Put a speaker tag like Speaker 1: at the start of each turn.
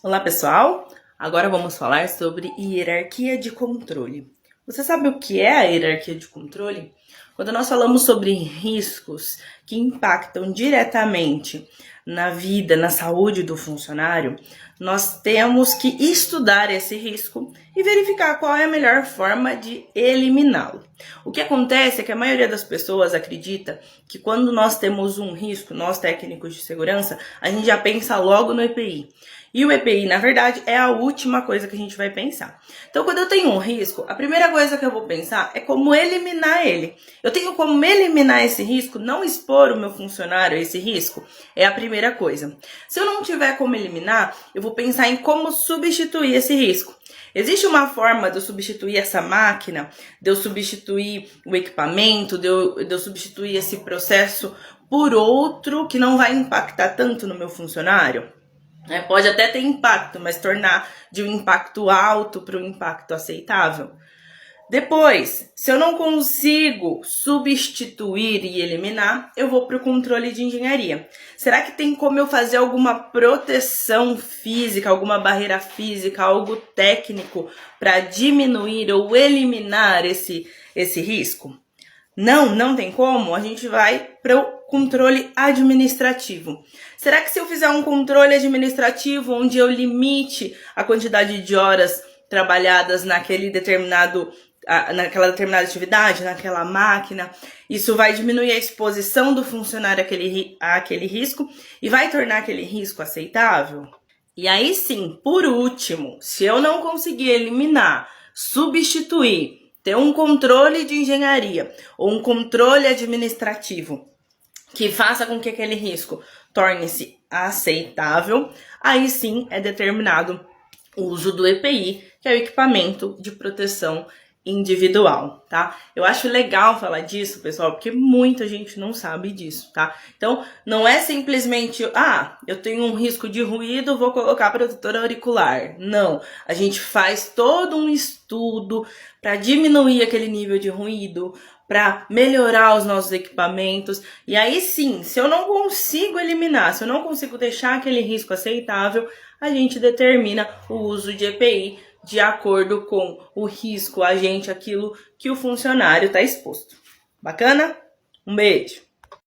Speaker 1: Olá pessoal, agora vamos falar sobre hierarquia de controle. Você sabe o que é a hierarquia de controle? Quando nós falamos sobre riscos que impactam diretamente na vida, na saúde do funcionário, nós temos que estudar esse risco e verificar qual é a melhor forma de eliminá-lo. O que acontece é que a maioria das pessoas acredita que quando nós temos um risco, nós técnicos de segurança, a gente já pensa logo no EPI. E o EPI, na verdade, é a última coisa que a gente vai pensar. Então, quando eu tenho um risco, a primeira coisa que eu vou pensar é como eliminar ele. Eu tenho como eliminar esse risco, não expor o meu funcionário a esse risco, é a primeira coisa. Se eu não tiver como eliminar, eu vou pensar em como substituir esse risco. Existe uma forma de eu substituir essa máquina, de eu substituir o equipamento, de eu substituir esse processo por outro que não vai impactar tanto no meu funcionário? Pode até ter impacto, mas tornar de um impacto alto para um impacto aceitável. Depois, se eu não consigo substituir e eliminar, eu vou para o controle de engenharia. Será que tem como eu fazer alguma proteção física, alguma barreira física, algo técnico para diminuir ou eliminar esse risco? Não tem como? A gente vai para o controle administrativo. Será que se eu fizer um controle administrativo onde eu limite a quantidade de horas trabalhadas naquela determinada atividade, naquela máquina, isso vai diminuir a exposição do funcionário àquele risco e vai tornar aquele risco aceitável? E aí sim, por último, se eu não conseguir eliminar, substituir, ter um controle de engenharia ou um controle administrativo que faça com que aquele risco torne-se aceitável, aí sim é determinado o uso do EPI, que é o equipamento de proteção individual, tá? Eu acho legal falar disso, pessoal, porque muita gente não sabe disso, tá? Então, não é simplesmente, eu tenho um risco de ruído, vou colocar protetor auricular. Não, a gente faz todo um estudo para diminuir aquele nível de ruído, para melhorar os nossos equipamentos. E aí sim, se eu não consigo eliminar, se eu não consigo deixar aquele risco aceitável, a gente determina o uso de EPI de acordo com o risco, aquilo que o funcionário está exposto. Bacana? Um beijo!